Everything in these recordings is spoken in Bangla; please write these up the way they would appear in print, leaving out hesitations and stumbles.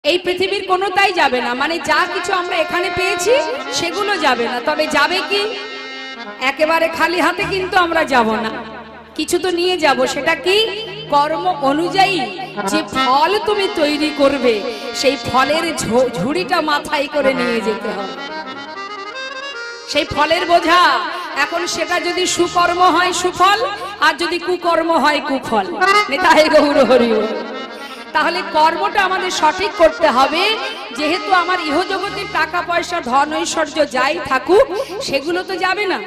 এই পৃথিবীর কোনোটাই যাবে না, মানে যা কিছু আমরা এখানে পেয়েছি সেগুলো যাবে না। তবে যাবে কি, একেবারে খালি হাতে কিন্তু আমরা যাব না, কিছু তো নিয়ে যাব। সেটা কি? কর্ম অনুযায়ী যে ফল তুমি তৈরি করবে সেই ফলের ঝুড়িটা মাথায় করে নিয়ে যেতে হবে, সেই ফলের বোঝা। এখন সেটা যদি সুকর্ম হয় সুফল, আর যদি কুকর্ম হয় কুফল। নিতাই গৌর হরি বল। তাহলে কর্মটা আমাদের সঠিক করতে হবে। যেহেতু আমার ইহজগতের টাকা পয়সা ধন ঐশ্বর্য যাই থাকুক সেগুলো তো যাবে না।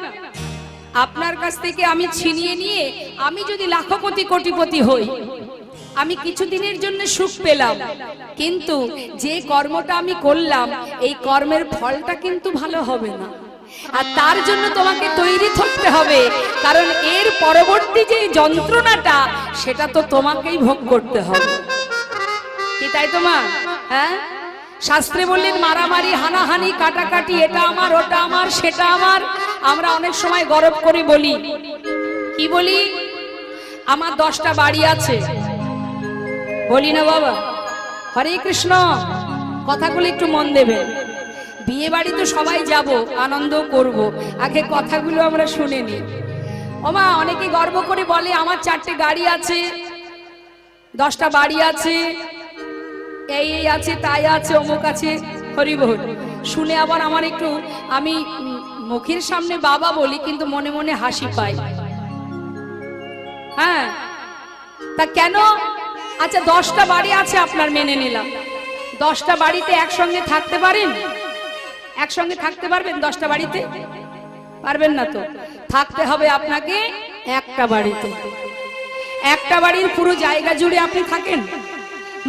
আপনার কাছ থেকে আমি ছিনিয়ে নিয়ে আমি যদি লাখপতি কোটিপতি হই, আমি কিছুদিনের জন্য সুখ পেলাম, কিন্তু যে কর্মটা আমি করলাম এই কর্মের ফলটা কিন্তু ভালো হবে না। আর তার জন্য তোমাকে তৈরি থাকতে হবে, কারণ এর পরবর্তী যে যন্ত্রণাটা সেটা তো তোমাকেই ভোগ করতে হবে। কি তাই তো মা? হ্যাঁ, শাস্ত্রে বললেন মারামারি হানাহানি কাটাকাটি, এটা আমার ওটা আমার সেটা আমার। আমরা অনেক সময় গর্ব করে বলি, কি বলি? আমার 10টা বাড়ি আছে, বলি না বাবা? হরে কৃষ্ণ, কথাগুলো একটু মন দেবেন। বিয়ে বাড়ি তো সবাই যাব, আনন্দ করব, আগে কথাগুলো আমরা শুনে নি। ওমা, অনেকে গর্ব করে বলে আমার 4টে গাড়ি আছে, 10টা বাড়ি আছে, এই এই আছে তাই আছে অমুক আছে। হরি বল। শুনে আবার আমার একটু, আমি মুখের সামনে বাবা বলি কিন্তু মনে মনে হাসি পাই। হ্যাঁ, তা কেন? আচ্ছা 10টা বাড়ি আছে আপনার, মেনে নিলাম। 10টা বাড়িতে একসঙ্গে থাকতে পারেন? একসঙ্গে থাকতে পারবেন 10টা বাড়িতে? পারবেন না তো। থাকতে হবে আপনাকে একটা বাড়িতে। একটা বাড়ির পুরো জায়গা জুড়ে আপনি থাকেন,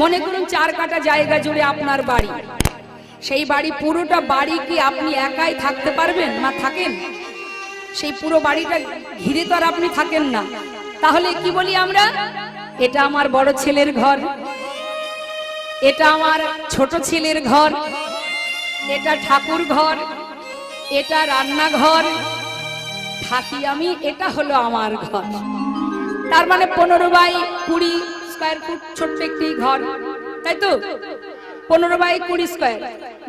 মনে করুন 4 কাঠা জায়গা জুড়ে আপনার বাড়ি। সেই বাড়ি, পুরোটা বাড়ি কি আপনি একাই থাকতে পারবেন? না, থাকেন। সেই পুরো বাড়িটা ঘিরে তো আর আপনি থাকেন না। তাহলে কি বলি আমরা? এটা আমার বড় ছেলের ঘর, এটা আমার ছোট ছেলের ঘর, এটা ঠাকুর ঘর, এটা রান্নাঘর, থাকি আমি, এটা হলো আমার ঘর। তার মানে 15/20 স্কয়ার ফুট ছোট্ট একটি ঘর, তাই তো? 15/20 স্কয়ার,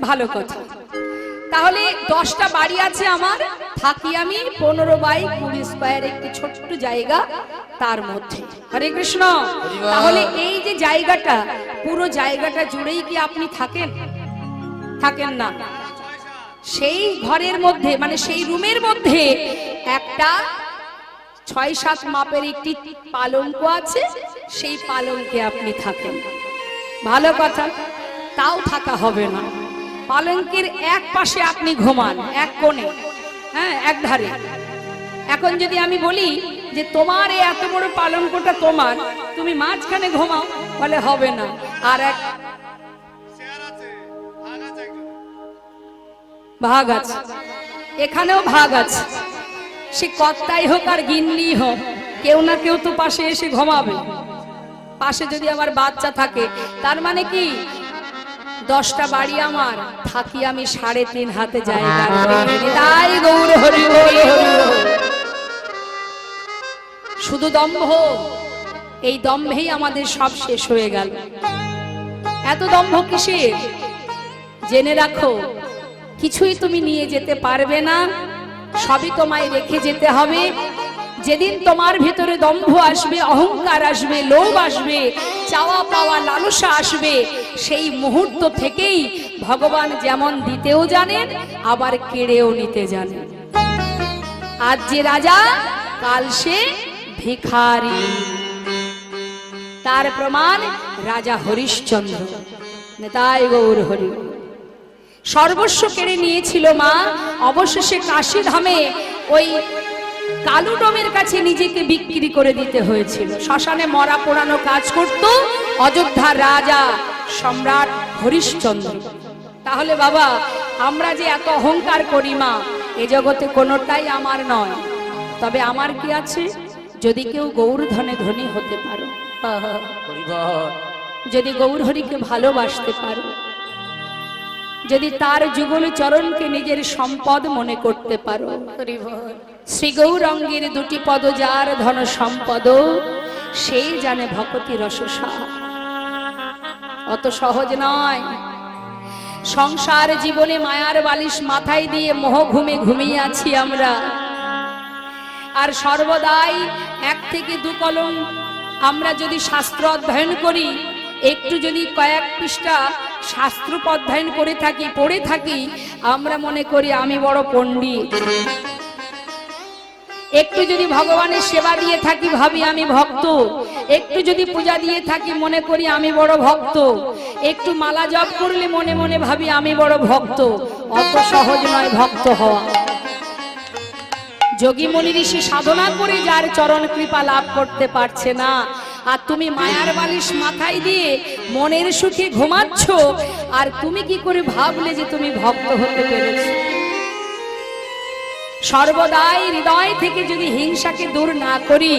ভালো কথা। তাহলে 10টা বাড়ি আছে আমার, থাকি আমি 15/20 স্কয়ার একটি ছোট্ট জায়গা, তার মধ্যে। হরে কৃষ্ণ। তাহলে এই যে জায়গাটা, পুরো জায়গাটা জুড়েই কি আপনি থাকেন? থাকেন না। সেই ঘরের মধ্যে, মানে সেই রুমের মধ্যে একটা 6-7 মাপের একটি পালঙ্ক আছে, সেই পালঙ্কে আপনি থাকেন, ভালো কথা। তাও থাকা হবে না। পালঙ্কের এক পাশে আপনি ঘুমান, এক কোণে, হ্যাঁ, এক ধারে। এখন যদি আমি বলি যে তোমার এই এত বড় পালঙ্কটা তোমার, তুমি মাঝখানে ঘুমাও, বলে হবে না। আর এক ভাগ আছে, এখানেও ভাগ আছে। সে কর্তাই হোক আর গিন্নি হোক, কেউ না কেউ তো পাশে এসে ঘুমাবে। পাশে যদি আমার বাচ্চা থাকে, তার মানে কি 10টা বাড়ি আমার, থাকি আমি 3.5 হাতে জায়গা। তাই গৌর হরি বল, হরি বল। শুধু দম্ভ, এই দম্ভেই আমাদের সব শেষ হয়ে গেল। এত দম্ভ কিসের? জেনে রাখো, কিছুই তুমি নিয়ে যেতে পারবে না, সবই তোমায় রেখে যেতে হবে। যেদিন তোমার ভিতরে দম্ভ আসবে, অহংকার আসবে, লোভ আসবে, চাওয়া পাওয়া লালসা আসবে, সেই মুহূর্ত থেকেই ভগবান যেমন দিতেও জানেন, আবার কেড়েও নিতে জানেন। আজ যে রাজা, কাল সে ভিখারি। তার প্রমাণ রাজা হরিশ্চন্দ্র। নেতাই গৌর হরি। সর্বস্ব কেড়ে নিয়েছিল মা, অবশেষে কাশী ধামে ওই কালুডমের কাছে নিজেকে বিক্রি করে দিতে হয়েছিল। শ্মশানে মরা পোড়ানো কাজ করত অযোধ্যার রাজা সম্রাট হরিশ্চন্দ্র। তাহলে বাবা, আমরা যে এত অহংকার করি মা, এ জগতে কোনোটাই আমার নয়। তবে আমার কি আছে? যদি কেউ গৌর ধনে ধনী হতে পারো, যদি গৌর হরিকে ভালোবাসতে পারো, যদি তার যুগল চরণকে নিজের সম্পদ মনে করতে পারো। শ্রী গৌরাঙ্গের 2টি পদ যার ধন সম্পদ, সেই জানে ভকতি রসসা। অত সহজ নয়। সংসার জীবনে মায়ার বালিশ মাথায় দিয়ে মোহ ঘুমে ঘুমিয়ে আছি আমরা। আর সর্বদাই 1 থেকে 2 কলম আমরা যদি শাস্ত্র অধ্যয়ন করি, একটু যদি কয়েক পৃষ্ঠা শাস্ত্র অধ্যয়ন করে থাকি, পড়ে থাকি, আমরা মনে করি আমি বড় পণ্ডিত। একটু যদি ভগবানের সেবা দিয়ে থাকি, ভাবি আমি ভক্ত। একটু যদি পূজা দিয়ে থাকি, মনে করি আমি বড় ভক্ত। একটু মালা জপ করলে মনে মনে ভাবি আমি বড় ভক্ত। অত সহজ নয় ভক্ত হওয়া। যোগী মুনি ঋষি সাধনা করে যার চরণ কৃপা লাভ করতে পারছে না, আর তুমি মায়ার বালিশ মাথায় দিয়ে মনের সুখে ঘুমাচ্ছ, আর তুমি কি করে ভাবলে যে তুমি ভক্ত হতে পেরেছো? সর্বদাই হৃদয় থেকে যদি হিংসাকে দূর না করি,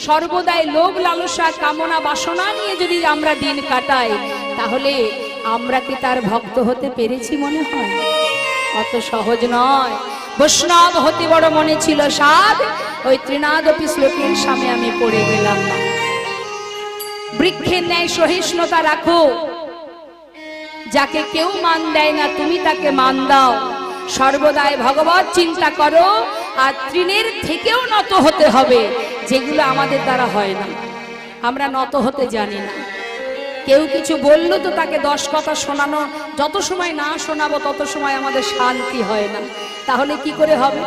সর্বদাই লোভ লালসা কামনা বাসনা নিয়ে যদি আমরা দিন কাটাই, তাহলে আমরা কি তার ভক্ত হতে পেরেছি মনে হয়? অত সহজ নয়। বৈষ্ণব হতে বড় মনে ছিল সাধ, ওই ত্রিনাদপি শ্লোকের সামনে আমি পড়ে গেলাম না। বৃক্ষের ন্যায় সহিষ্ণুতা রাখো, যাকে কেউ মান দেয় না তুমি তাকে মান দাও। সর্বদাই ভগবত চিন্তা করো, আর তৃণের থেকেও নত হতে হবে, যেগুলো আমাদের দ্বারা হয় না। আমরা নত হতে জানি না। কেউ কিছু বললো তো তাকে 10 কথা শোনানো, যত সময় না শোনাবো তত সময় আমাদের শান্তি হয় না। তাহলে কি করে হবে?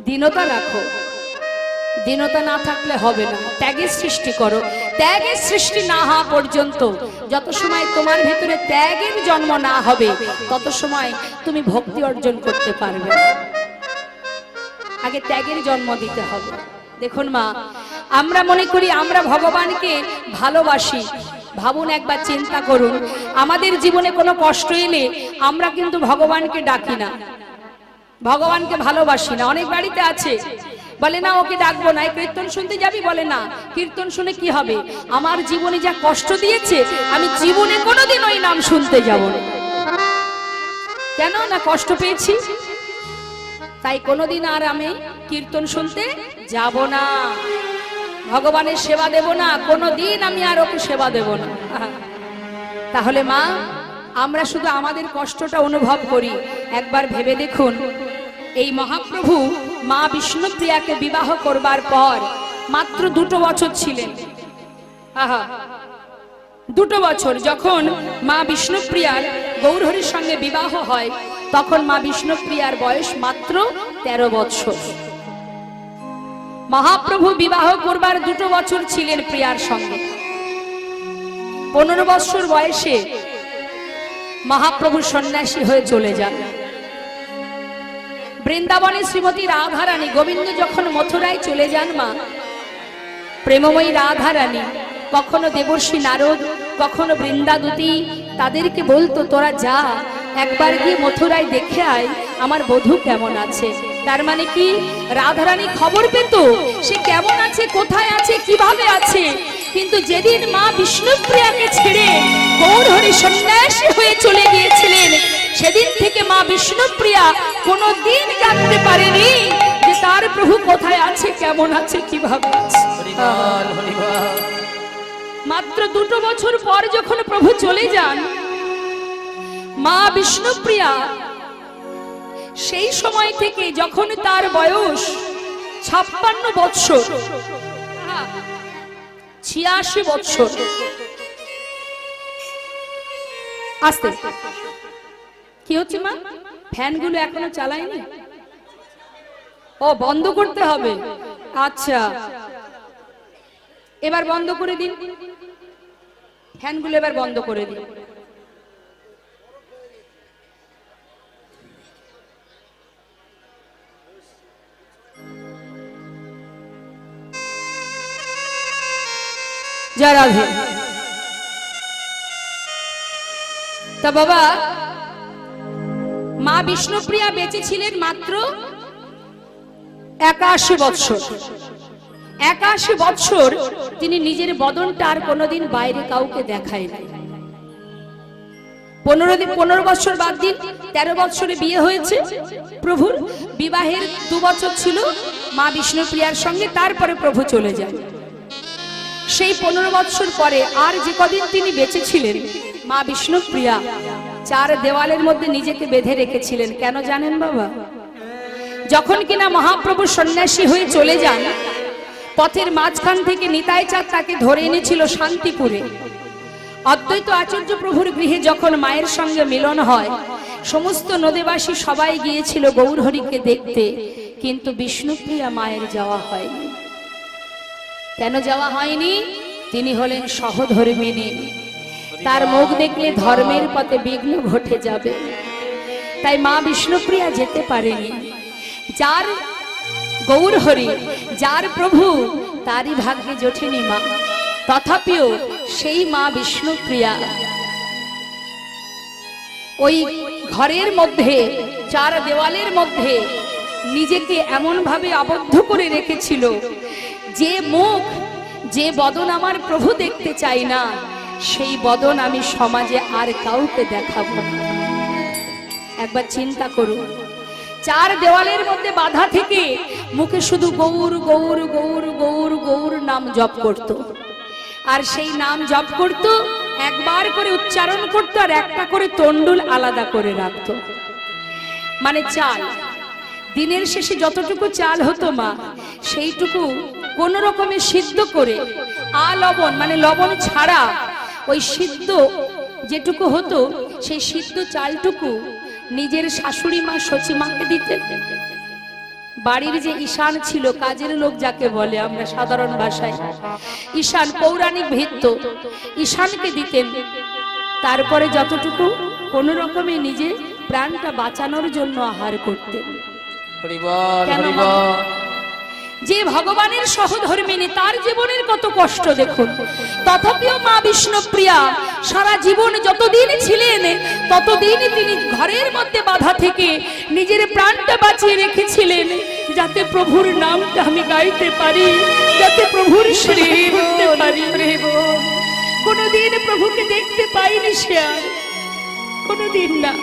দীনতা রাখো, দীনতা না থাকলে হবে না। ত্যাগের সৃষ্টি করো, ত্যাগের সৃষ্টি না হওয়া পর্যন্ত, যত সময় তোমার ভেতরে ত্যাগের জন্ম না হবে, তত সময় তুমি ভক্তি অর্জন করতে পারবে। আগে ত্যাগের জন্ম দিতে হবে। দেখুন মা, আমরা মনে করি আমরা ভগবানকে ভালোবাসি। ভাবুন, একবার চিন্তা করুন, আমাদের জীবনে কোনো কষ্ট এলে আমরা কিন্তু ভগবানকে ডাকি না, ভগবানকে ভালোবাসি না। অনেক বাড়িতে আছে, বলে না ওকে ডাকবো না, কীর্তন শুনতে যাবি, বলে না কীর্তন শুনে কি হবে, আমার জীবনে যা কষ্ট দিয়েছে আমি জীবনে কোনোদিন ওই নাম শুনতে যাব না। কেন না? কষ্ট পেয়েছি, তাই কোনোদিন আর আমি কীর্তন শুনতে যাব না, ভগবানের সেবা দেব না, কোনোদিন আমি আর ওকে সেবা দেব না। তাহলে মা, আমরা শুধু আমাদের কষ্টটা অনুভব করি। একবার ভেবে দেখুন, এই মহাপ্রভু মা বিষ্ণুপ্রিয়াকে বিবাহ করবার পর মাত্র 2 বছর ছিলেন। 2 বছর যখন মা বিষ্ণুপ্রিয়ার গৌরহরির সঙ্গে বিবাহ হয়, তখন মা বিষ্ণুপ্রিয়ার বয়স মাত্র 13 বছর। মহাপ্রভু বিবাহ করবার 2 বছর ছিলেন প্রিয়ার সঙ্গে। 15 বছর বয়সে মহাপ্রভু সন্ন্যাসী হয়ে চলে যান। বৃন্দাবনে শ্রীমতী রাধারানী, গোবিন্দ যখন মথুরায় চলে যান, মা প্রেমময়ী রাধারানী কখনো দেবর্ষী নারদ, কখনো বৃন্দাদূতী তাদেরকে বলতো, তোরা যা একবার গিয়ে মথুরায় দেখে আয় আমার বধূ কেমন আছে। তার মানে কি, রাধারানী খবর পেত সে কেমন আছে, কোথায় আছে, কিভাবে আছে। কিন্তু যেদিন মা বিষ্ণুপ্রিয়াকে ছেড়ে গৌরহরি সন্ন্যাসী হয়ে চলে গিয়েছিলেন, সেদিন থেকে মা বিষ্ণুপ্রিয়া কোনোদিন জানতে পারেনি যে তার প্রভু কোথায় আছে, কেমন আছে, কিভাবে আছে। মাত্র 2 বছর পর যখন প্রভু চলে যান, মা বিষ্ণুপ্রিয়া সেই সময় থেকে যখন তার বয়স 56 বছর, 86 বছর, আস্তে কি হচ্ছে মা? ফ্যানগুলো এখনো চালায়নি? ও, বন্ধ করতে হবে। আচ্ছা, এবার বন্ধ করে দিন, ফ্যানগুলো এবার বন্ধ করে দিন। জয় রাধে। তা বাবা, মা বিষ্ণুপ্রিয়া বেঁচে ছিলেন মাত্র 81 বছর। 81 বছর তিনি নিজের বদনটা আর কোনোদিন বাইরে কাউকে দেখায় না। 15 বছর বাদ দিন, 13 বছরে বিয়ে হয়েছে প্রভুর। বিবাহের 2 বছর ছিল মা বিষ্ণুপ্রিয়ার সঙ্গে, তারপরে প্রভু চলে যায়। সেই 15 বৎসর পরে আর যে কদিন তিনি বেঁচে ছিলেন, মা বিষ্ণুপ্রিয়া 4 দেওয়ালের মধ্যে নিজেকে বেঁধে রেখেছিলেন। কেন জানেন বাবা? যখন কিনা মহাপ্রভু সন্ন্যাসী হয়ে চলে যান, পথের মাঝখান থেকে নিতাই চাঁদ তাকে ধরে এনেছিল শান্তিপুরে। অদ্বৈত আচার্য প্রভুর গৃহে যখন মায়ের সঙ্গে মিলন হয়, সমস্ত নদীবাসী সবাই গিয়েছিল গৌরহরিকে দেখতে, কিন্তু বিষ্ণুপ্রিয়া মায়ের যাওয়া হয়নি। কেন যাওয়া হয়নি? তিনি হলেন সহধর্মিণী, তার মুখ দেখলে ধর্মের পথে বিঘ্ন ঘটে যাবে, তাই মা বিষ্ণুপ্রিয়া যেতে পারেনি। যার গৌরহরি, যার প্রভু, তারই ভাগ্যে জোটেনি মা। তথাপিও সেই মা বিষ্ণুপ্রিয়া ওই ঘরের মধ্যে 4 দেওয়ালের মধ্যে নিজেকে এমন ভাবে আবদ্ধ করে রেখেছিল, যে মুখ, যে বদন আমার প্রভু দেখতে চাই না, সেই বদন আমি সমাজে আর কাউকে দেখাবো না। একবার চিন্তা করুন, 4 দেওয়ালের মধ্যে বাধা থেকে মুখে শুধু গৌর গৌর গৌর গৌর গৌর নাম জপ করত, আর সেই নাম জপ করত, একবার করে উচ্চারণ করত, আর একটা করে তন্ডুল আলাদা করে রাখত। মানে চাল, দিনের শেষে যতটুকু চাল হতো মা, সেইটুকু কোন রকমে সিদ্ধ করে, লবণ মানে লবণ ছাড়া ওই সিদ্ধ যেটুকু হতো, সেই সিদ্ধ চালটুকু নিজের শাশুড়ি মা সচিমাকে দিতেন। বাড়ির যে ঈশান ছিল, কাজের লোক যাকে বলে আমরা সাধারণ ভাষায়, ঈশান পৌরাণিক ভিত্ত, ঈশানকে দিতেন। তারপরে যতটুকু কোন রকমে নিজে প্রাণটা বাঁচানোর জন্য আহার করতেন। যে ভগবানের সহধর্মিনী, তার জীবনের কত কষ্ট দেখুন। তথাপিও মা বিষ্ণুপ্রিয়া সারা জীবন যতদিন ছিলেন, ততদিন তিনি ঘরের মধ্যে বাধা থেকে নিজের প্রাণটা বাঁচিয়ে রেখেছিলেন, যাতে প্রভুর নামটা আমি গাইতে পারি, যাতে প্রভুর সেবা করতে পারি। কোনদিন প্রভুকে দেখতে পাইনি সে, আর কোনদিন না।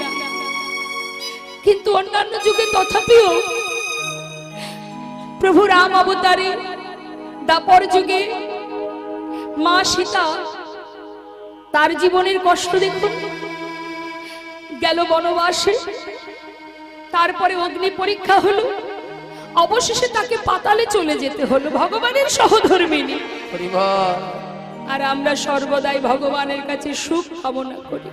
কিন্তু অন্যান্য যুগে তথাপিও প্রভু রাম অবতারে, দাপর যুগে মা সীতা, তার জীবনের কষ্ট দেখুন। গেল বনবাসে, তারপরে অগ্নি পরীক্ষা হলো, অবশেষে তাকে পাতালে চলে যেতে হলো, ভগবানের সহধর্মিনী। আর আমরা সর্বদাই ভগবানের কাছে সুখ কামনা করি।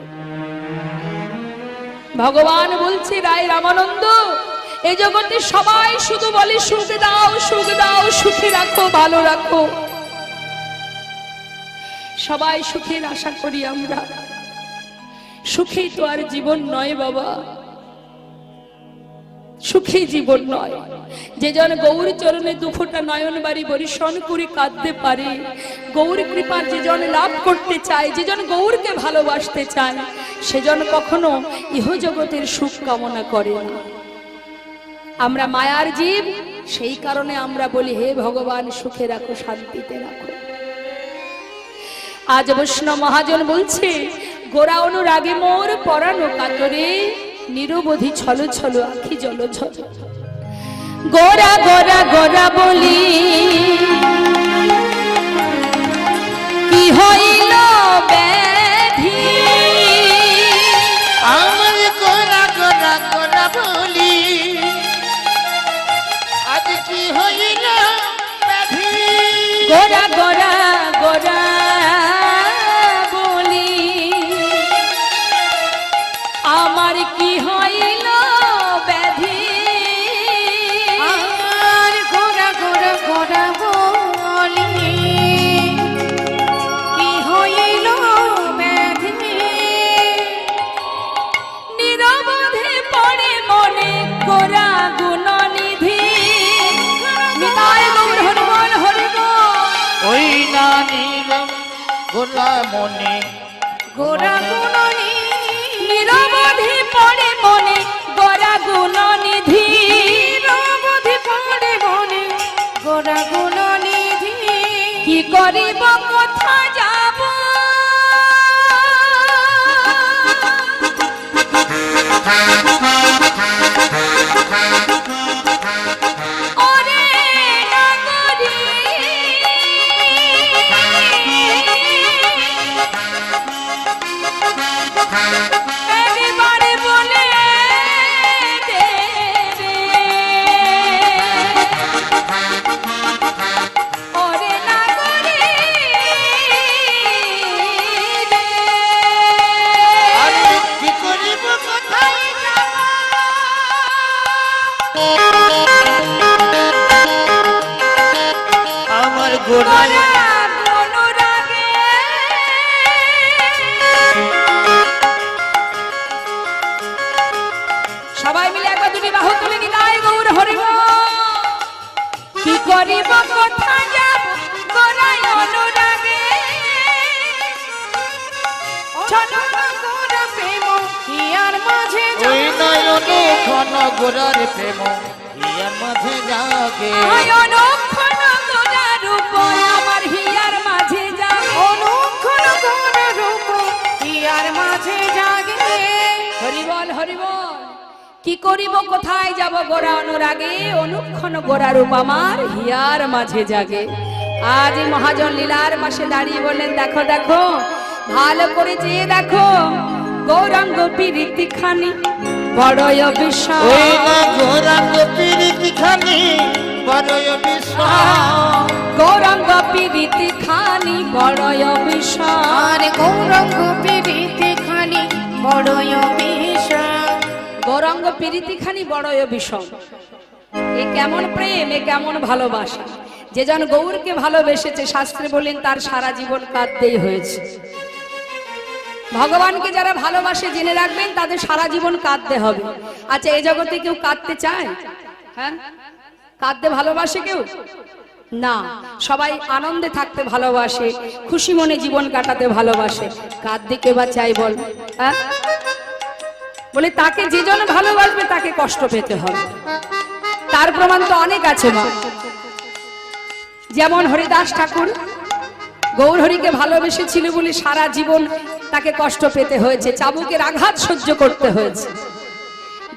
ভগবান বলছে, রায় রামানন্দ, এই জগতে সবাই শুধু বলে সুখ দাও, সুখ দাও, সুখে রাখো, ভালো রাখো। সবাই সুখের আশা করি আমরা, সুখেই তো আর জীবন নয় বাবা, সুখেই জীবন নয়। যে জন গৌর চরণে দুফোঁটা নয়ন বাড়ি বরিশন করে কাঁদতে পারে, গৌর কৃপার যে জন লাভ করতে চায়, যে জন গৌরকে ভালোবাসতে চায়, সেজন কখনো ইহ জগতের সুখ কামনা করে না। আমরা মায়ার জীব, সেই কারণে আমরা বলি, হে ভগবান সুখে রাখো, শান্তিতে রাখো। আজ বৈষ্ণব মহাজন বলছে, গোরা অনুরাগে মোর পরানো কাতরে, নিরবধি ছলো ছলো আখি জল ঝল। গোরা গোরা গোরা বলি কি হইল ব্যাধি, আমার গোরা গোরা গোরা বলি আজ কি হইল ব্যাধি। গোরা গোরা গোরা বলি আমার কি হইল ব্যাধি, আমার গোরা গোরা গোরা বলি কি হইল ব্যাধি। নিরবধে পড়ে মনে গোরা গুণনিধি। নিতাই গৌর হরিবল হরিবল। ওই না নীল গোরা মনে গোরা গুণনি, নিরবধি পড়ে মনে গোরা গুণনিধি। নিরবধি পড়ে মনে গোরা গুণনিধি। কি করিব কোথা যাব, ওরে নগরী একবারে বলে দে রে। ওরে নাগরে রে। আমি কি করিব কোথায় যাব আমার গোড়ায় গোরার অনুরাগে সবাই মিলে একবার দুটি বাহু তুলে নিতাই গৌর হরিব। কি করিব কোথায় যাব গোরায় অনুরাগে ছনক গোরা প্রেম হিয়ার মাঝে ওই নয়ন ঘন গোরার প্রেম হিয়ার মাঝে জাগে অনুক্ষণ গোরা রূপ আমার হিয়ার মাঝে যাবে। অনুক্ষণ গোরা রূপ হিয়ার মাঝে জাগে। হরিবল হরিবল। কি করিব কোথায় যাব গোরা অনুরাগে অনুক্ষণ গোরা রূপ আমার হিয়ার মাঝে জাগে। আজ এই মহাজন লীলার পাশে দাঁড়িয়ে বললেন দেখো দেখো ভালো করে চেয়ে দেখো গৌরাঙ্গ পীরিতি খানি বড়ই বিশাল। ওই না গোরাঙ্গ পীরিতি খানি বড়ই বিশাল গৌরাঙ্গ পীরিতি খানি বড়ই বিশাল। আর গৌরঙ্গ পীড়িতে খানি বড়ই বিষম। গৌরাঙ্গ পীরিতি খানি বড়ই বিষম। এ কেমন প্রেম, এ কেমন ভালোবাসা। যে জন গৌরকে ভালোবেসেছে শাস্ত্রে বলেন তার সারা জীবন কাঁদতেই হয়েছে। ভগবানকে যারা ভালোবাসে জেনে রাখবেন তাদের সারা জীবন কাঁদতে হবে। আচ্ছা এই জগতে কেউ কাঁদতে চায়? হ্যাঁ, কাঁদতে ভালোবাসে কেউ? না, সবাই আনন্দে থাকতে ভালোবাসে, খুশি মনে জীবন কাটাতে ভালোবাসে। কাঁদতে কে বা চাই বল? হ্যাঁ, বলে তাকে যে জন ভালোবাসবে তাকে কষ্ট পেতে হবে। তার প্রমাণ তো অনেক আছে মা। যেমন হরিদাস ঠাকুর গৌরহরিকে ভালোবেসেছিল বলে সারা জীবন তাকে কষ্ট পেতে হয়েছে, চাবুকের আঘাত সহ্য করতে হয়েছে।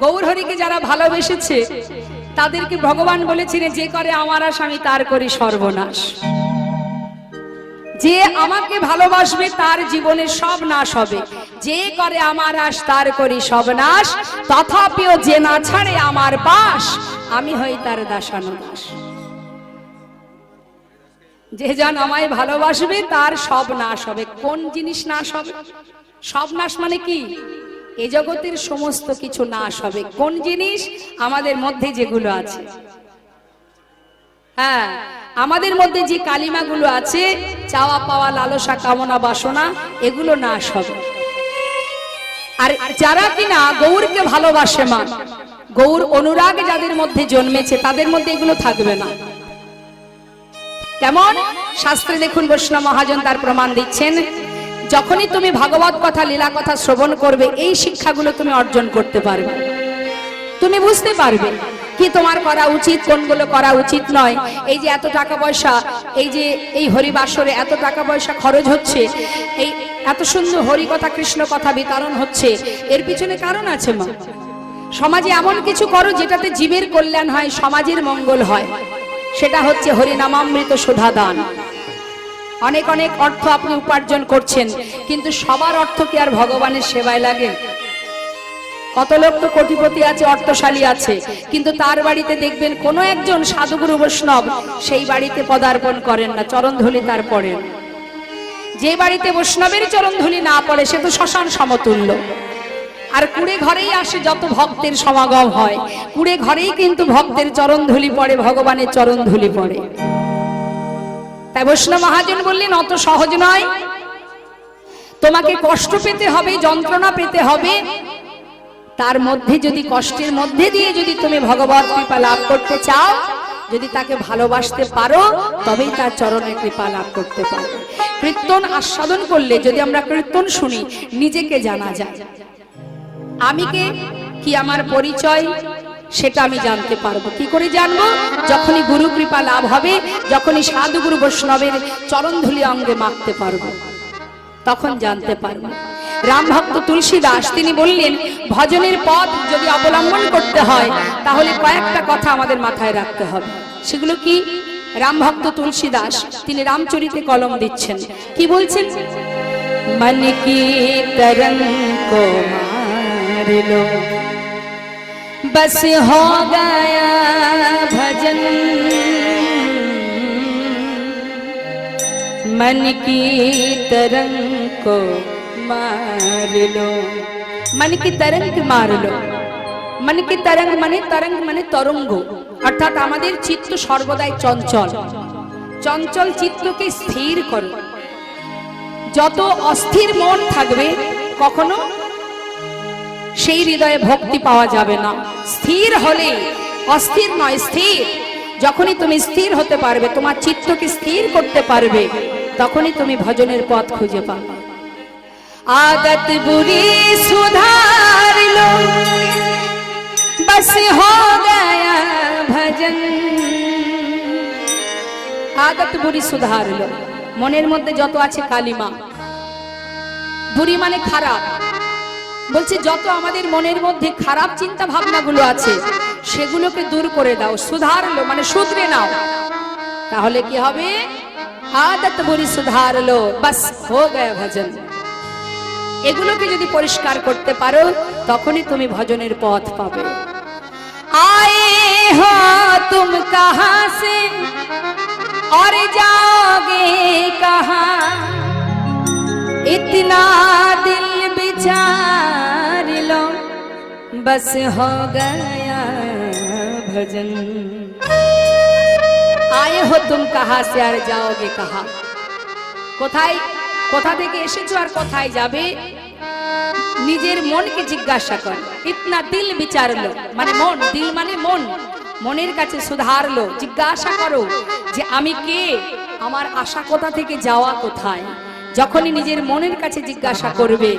গৌরহরিকে যারা ভালোবেসেছে তাদেরকে ভগবান বলেছিলেন যে করে আমার আশ আমি তার করি সর্বনাশ। যে আমাকে ভালোবাসবে তার জীবনে সব নাশ হবে, যে করে আমার আশ তার করি সর্বনাশ। তথাপিও যে না ছাড়ে আমার পাশ আমি হই তার দাসানুদাস। যে জন আমায় ভালোবাসবে তার সব নাশ হবে। কোন জিনিস নাশ হবে? সব নাশ মানে কি? এ জগতের সমস্ত কিছু নাশ হবে। কোন জিনিস? আমাদের মধ্যে যেগুলো আছে। হ্যাঁ, আমাদের মধ্যে যে কালিমাগুলো আছে, চাওয়া পাওয়া লালসা কামনা বাসনা, এগুলো নাশ হবে। আর যারা কিনা গৌরকে ভালোবাসে মা, গৌর অনুরাগ যাদের মধ্যে জন্মেছে তাদের মধ্যে এগুলো থাকবে না। কেমন? শাস্ত্রে দেখুন বৈষ্ণব মহাজন তার প্রমাণ দিচ্ছেন। যখনই তুমি ভাগবত কথা লীলা কথা শ্রবণ করবে এই শিক্ষাগুলো তুমি অর্জন করতে পারবে। তুমি বুঝতে পারবে কি তোমার করা উচিত, কোনগুলো করা উচিত নয়। এই যে এত টাকা পয়সা, এই যে এই হরিবাসরে এত টাকা পয়সা খরচ হচ্ছে, এই এত সুন্দর হরি কথা কৃষ্ণ কথা বিতরণ হচ্ছে, এর পিছনে কারণ আছে মা। সমাজে এমন কিছু করো যেটাতে জীবের কল্যাণ হয়, সমাজের মঙ্গল হয়। সেটা হচ্ছে হরিনামামৃত সুধা দান। অনেক অনেক অর্থ আপনি উপার্জন করছেন, কিন্তু সবার অর্থ কি আর ভগবানের সেবায় লাগে? কত লোক তো কোটিপতি আছে, অর্থশালী আছে, কিন্তু তার বাড়িতে দেখবেন কোনো একজন সাধুগুরু বৈষ্ণব সেই বাড়িতে পদার্পণ করেন না, চরণধুলি তার পড়েন। যে বাড়িতে বৈষ্ণবের চরণধুলি না পড়ে সে তো শ্মশান সমতুল্য। আর কুড়ে ঘরেই আসে যত ভক্তের সমাগম হয়, কুড়ে ঘরেই কিন্তু ভক্তের চরণধুলি পড়ে, ভগবানের চরণধুলি পড়ে। তাই বৈষ্ণব মহাজন বললেন অত সহজ নয়, তোমাকে কষ্ট পেতে হবে, যন্ত্রণা পেতে হবে। তার মধ্যে যদি কষ্টের মধ্যে দিয়ে যদি তুমি ভগবত কৃপা লাভ করতে চাও, যদি তাকে ভালোবাসতে পারো, তবেই তার চরণের কৃপা লাভ করতে পারো। কীর্তন আস্বাদন করলে, যদি আমরা কীর্তন শুনি, নিজেকে জানা যায়। আমি কে, কি আমার পরিচয়, সেটা আমি জানতে পারবো। কি করে জানবো? যখনই গুরু কৃপা লাভ হবে, যখনই সাধু গুরু বৈষ্ণবের চরণধুলি অঙ্গে মাখতে পারবো, তখন জানতে পারবো। রাম ভক্ত তুলসী দাস তিনি বললেন, ভজনের পথ যদি অবলম্বন করতে হয় তাহলে কয়েকটা কথা আমাদের মাথায় রাখতে হবে। সেগুলো কি? রাম ভক্ত তুলসী দাস তিনি রামচরিতে কলম দিচ্ছেন, কি বলছেন? मन की तरंग को मार लो, बस हो गया भजन। मन की तरंग को मार लो, मन की तरंग मार लो। मन की तरंग माने तरंग, अर्थात आमादेर चित्त सर्वदाई चंचल। चंचल चित्तके स्थिर करो। যত অস্থির মন থাকবে কখনো সেই হৃদয়ে ভক্তি পাওয়া যাবে না। স্থির হলে, অস্থির নয় স্থির, যখনই তুমি স্থির হতে পারবে, তোমার চিত্তকে স্থির করতে পারবে, তখনই তুমি ভজনের পথ খুঁজে পাবে। आदत बुरी सुधार लो, बस हो गया भजन। आदत बुरी सुधार लो, মনের মধ্যে যত আছে কালিমা, বুড়ি মানে খারাপ, বলছে যত আমাদের মনের মধ্যে খারাপ চিন্তা ভাবনাগুলো আছে সেগুলোকে দূর করে দাও। সুধার লো মানে শুধরে নাও, তাহলে কি হবে? আদত বুরি সুধার লো, বাস হো গয়া ভজন। এগুলোকে যদি পরিষ্কার করতে পারো তখনই তুমি ভজনের পথ পাবে। আয়ে হো তুম কাহা সে और जाओगे कहाँ, इतना दिल विचार लो, बस हो गया भजन। आए हो तुम कहाँ से और जाओगे कहाँ, কোথায়, কোথা থেকে এসেছো আর কোথায় যাবে, নিজের মনকে জিজ্ঞাসা কর। ইতনা দিল বিচার লো মানে মন, দিল মানে মন, মনের কাছে সুধারলো, জিজ্ঞাসা করো যে আমি কে, আমার আশা কোথা থেকে, যাওয়া কোথায়। যখনই নিজের মনের কাছে জিজ্ঞাসা করবে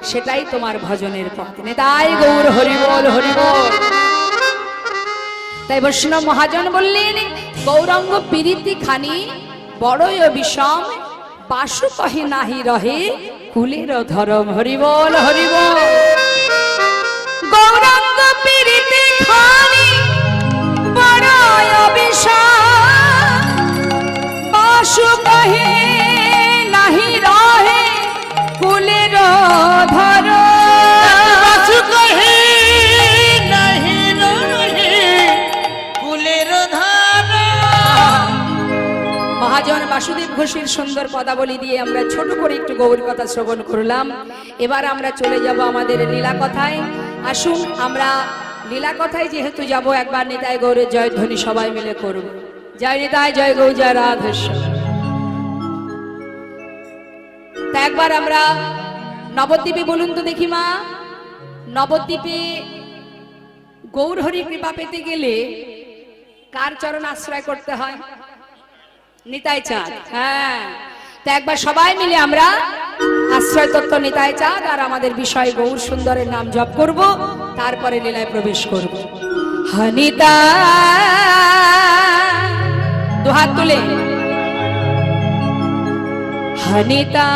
সেটাই তোমার ভজনের পথ। নেতাই গৌর হরিবোল হরিবোল। তাই বৈষ্ণব মহাজন বললেন, গৌরাঙ্গ প্রীতি খানি বড়ই বিষম, বাসু কহে নাহি রহে কুলের ধরম। হরিবোল হরিবোল। গৌরাঙ্গ প্রীতি খানি বড়ই বিষম, বাসু কহে নাহি রহে কুলের ধরম। বাসু কহে নাহি রহে কুলের ধরম। মহাজন বাসুদেব ঘোষের সুন্দর পদাবলী দিয়ে আমরা ছোট করে একটু গৌর কথা শ্রবণ করলাম। এবার আমরা চলে যাব আমাদের লীলা কথায়। আসুন আমরা লীলা কথায় যেহেতু যাব, একবার নিতাই গৌরের জয়ধ্বনি সবাই মিলে করব। জয় নিতাই, জয় গৌ, জয় রাধেশ্বর। তা একবার আমরা নবদ্বীপে, বলুন তো দেখি মা, নবদ্বীপে গৌর হরি কৃপা পেতে গেলে কার চরণ আশ্রয় করতে হয়? নিতাই চাঁদ। হ্যাঁ, তা একবার সবাই মিলে আমরা আশ্রয় তত্ত্ব নিতাই চাঁদ আর আমাদের বিষয় গৌর সুন্দরের নাম জপ করব, তারপরে লীলায় প্রবেশ করব। হনিতা দুহাত তুলে, হনিতা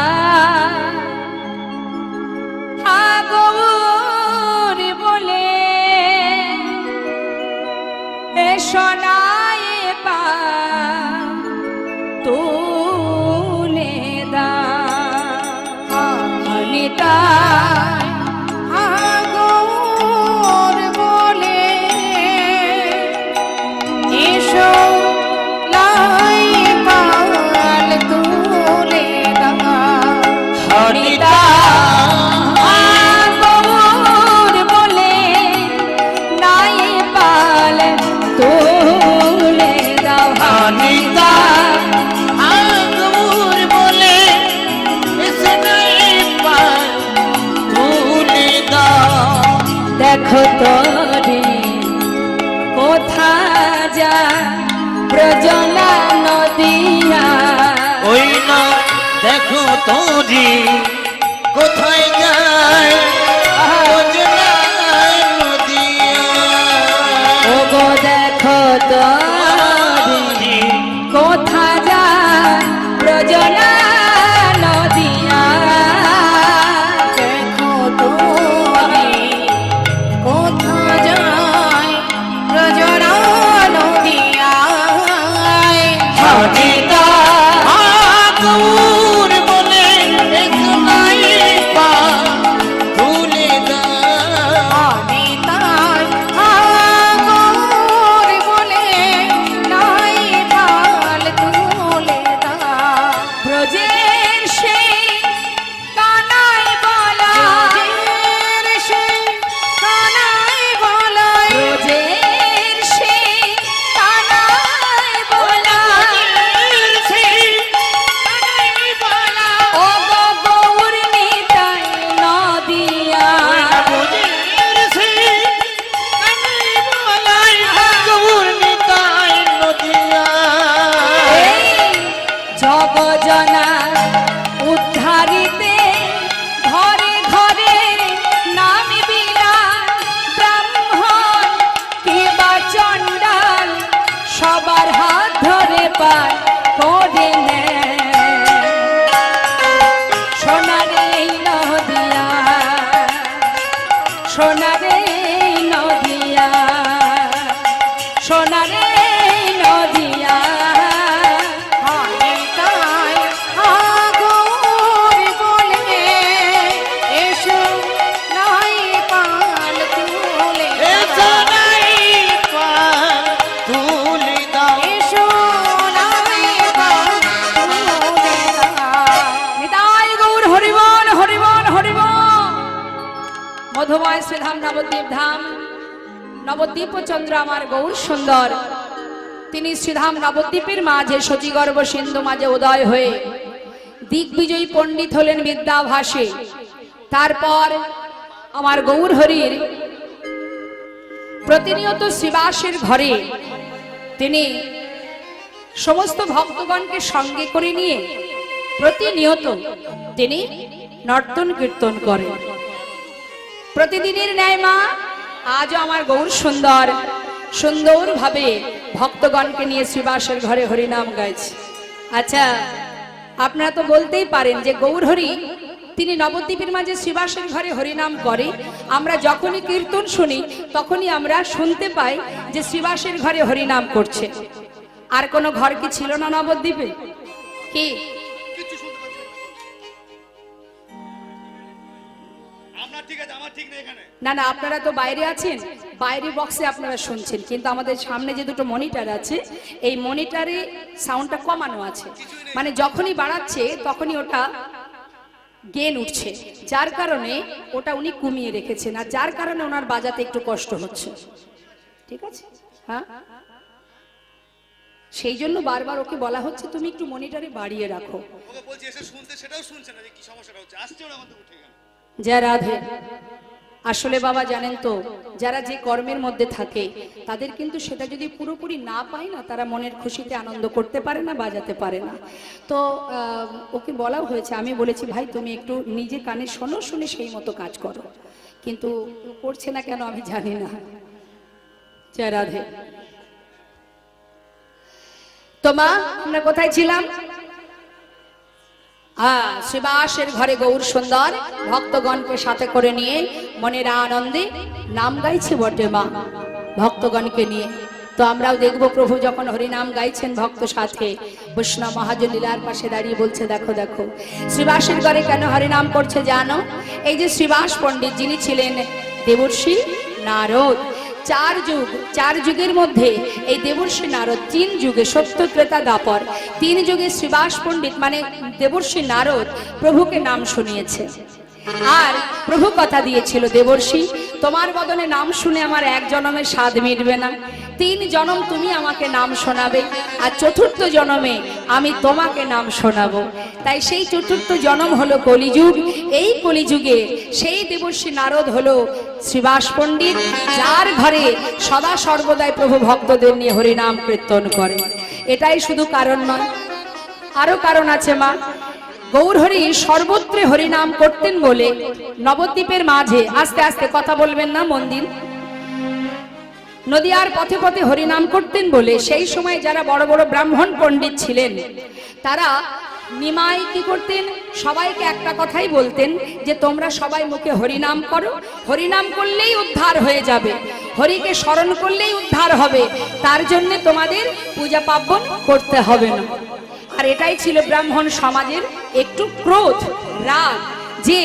গৌর বলে এ শোনায় পা তুলে দা। হনিতা গৌর বলে এসো লাই পাল তুলে দাও। হরিতা গৌর বলে নাই পাল তুলে দাও। হরিতা গৌর বলে এসে নাই পাল তুলে দাও। দেখো তোরে কোথা যা প্রজলা নদিয়া, ওই না দেখো তোরি কোথায় যায় ওজলা নদিয়া। ও গো দেখো তোরে কোথা যা প্রজলা নদিয়া। দেখো তোরে কোথা যায় ব্রজরা নদিয়ায়। হরিতা গৌর বলে এসো না সোনারে নদিয়া, সোনারে নদিয়া। নিতাই আগর বলে এসো নাই পাল তুলে এসো নাই পাল তুলি দাও। এসো নাই পাল তুলে নিতাই গৌর হরিবল হরিবল হরিবল। মধুময় শ্রীধাম নবদ্বীপ ধাম, নবদ্বীপ চন্দ্র আমার গৌর সুন্দর, তিনি শ্রীধাম নবদ্বীপের মাঝে শচীগর্ভ সিন্ধু মাঝে উদয় হয়ে দিগ্বিজয়ী পণ্ডিত হলেন বিদ্যাভাসে। তারপর আমার গৌর হরির প্রতিনিয়ত শ্রীবাসের ঘরে তিনি সমস্ত ভক্তগণকে সঙ্গে করে নিয়ে প্রতিনিয়ত তিনি নর্তন কীর্তন করেন। প্রতিদিনের ন্যায় মা আজও আমার গৌর সুন্দর সুন্দরভাবে ভক্তগণকে নিয়ে শ্রীবাসের ঘরে হরিনাম গাইছে। আচ্ছা, আপনারা তো বলতেই পারেন যে গৌর হরি তিনি নবদ্বীপের মাঝে শ্রীবাসের ঘরে হরিনাম করে। আমরা যখনই কীর্তন শুনি তখনই আমরা শুনতে পাই যে শ্রীবাসের ঘরে হরিনাম করছে। আর কোনো ঘর কি ছিল না নবদ্বীপে? কি না না, আপনারা তো বাইরে আছেন, বাইরে বক্সে আপনারা শুনছেন, কিন্তু আমাদের সামনে যে দুটো মনিটর আছে এই মনিটরে সাউন্ডটা কমানো আছে, মানে যখনই বাড়াচ্ছে তখনই ওটা গেন উঠছে, যার কারণে ওটা উনি কমিয়ে রেখেছেন, আর যার কারণে ওনার বাজাতে একটু কষ্ট হচ্ছে। ঠিক আছে, হ্যাঁ, সেই জন্য বারবার ওকে বলা হচ্ছে তুমি একটু মনিটরে বাড়িয়ে রাখো। জয় রাধে। আসলে বাবা জানেন তো, যারা যে কর্মের মধ্যে থাকে তাদের কিন্তু সেটা যদি পুরোপুরি না পায় না, তারা মনের খুশিতে আনন্দ করতে পারে না, বাজাতে পারে না। তো ওকে বলাও হয়েছে, আমি বলেছি ভাই তুমি একটু নিজে কানে শোনো, শুনে সেই মতো কাজ করো, কিন্তু করছে না কেন আমি জানি না। জয় রাধে। তো মা আমরা কোথায় ছিলাম? শ্রীবাসের ঘরে গৌর সুন্দর ভক্তগণকে সাথে করে নিয়ে মনের আনন্দে নাম গাইছে বটে মা ভক্তগণকে নিয়ে। তো আমরাও দেখবো প্রভু যখন হরিনাম গাইছেন ভক্ত সাথে, বৈষ্ণব মহাজন লীলার পাশে দাঁড়িয়ে বলছে দেখো দেখো শ্রীবাসের ঘরে কেন হরিনাম করছে জানো? এই যে শ্রীবাস পণ্ডিত যিনি ছিলেন দেবর্ষি নারদ, চার যুগের মধ্যে এই দেবর্ষি নারদ 3 যুগে সত্য ত্রেতা দ্বাপর 3 যুগে শ্রীবাস পণ্ডিত মানে দেবর্ষি নারদ প্রভুকে নাম শুনিয়েছে। আর প্রভু কথা দিয়েছিল দেবর্ষি তোমার বদনে নাম শুনে আমার 1 জন্মের স্বাদ মিটবে না, 3 জন্ম তুমি আমাকে নাম শোনাবে, আর 4র্থ জন্মে আমি তোমাকে নাম শোনাবো। তাই সেই 4র্থ জন্ম হলো কলিযুগ। এই কলিযুগে সেই দেবর্ষি নারদ হলো শ্রীবাস পণ্ডিত, যার ঘরে সদা সর্বদাই প্রভু ভক্তদের নিয়ে হরিনাম কীর্তন করে। এটাই শুধু কারণ নয়, আরো কারণ আছে মা। গৌর হরি সর্বত্রে হরিনাম করতেন বলে নবদ্বীপের মাঝে, আস্তে আস্তে কথা বলবেন না, মন্দির নদিয়ার পথে পথে হরিনাম করতেন বলে সেই সময় যারা বড় বড় ব্রাহ্মণ পণ্ডিত ছিলেন তারা নিমাই কি করতেন, সবাইকে একটা কথাই বলতেন যে তোমরা সবাই মুখে হরিনাম করো, হরিনাম করলেই উদ্ধার হয়ে যাবে, হরিকে স্মরণ করলেই উদ্ধার হবে, তার জন্য তোমাদের পূজা পার্বণ করতে হবে না। আর এটাই ছিল ব্রাহ্মণ সমাজের একটু ক্রোধ, রাগ, যে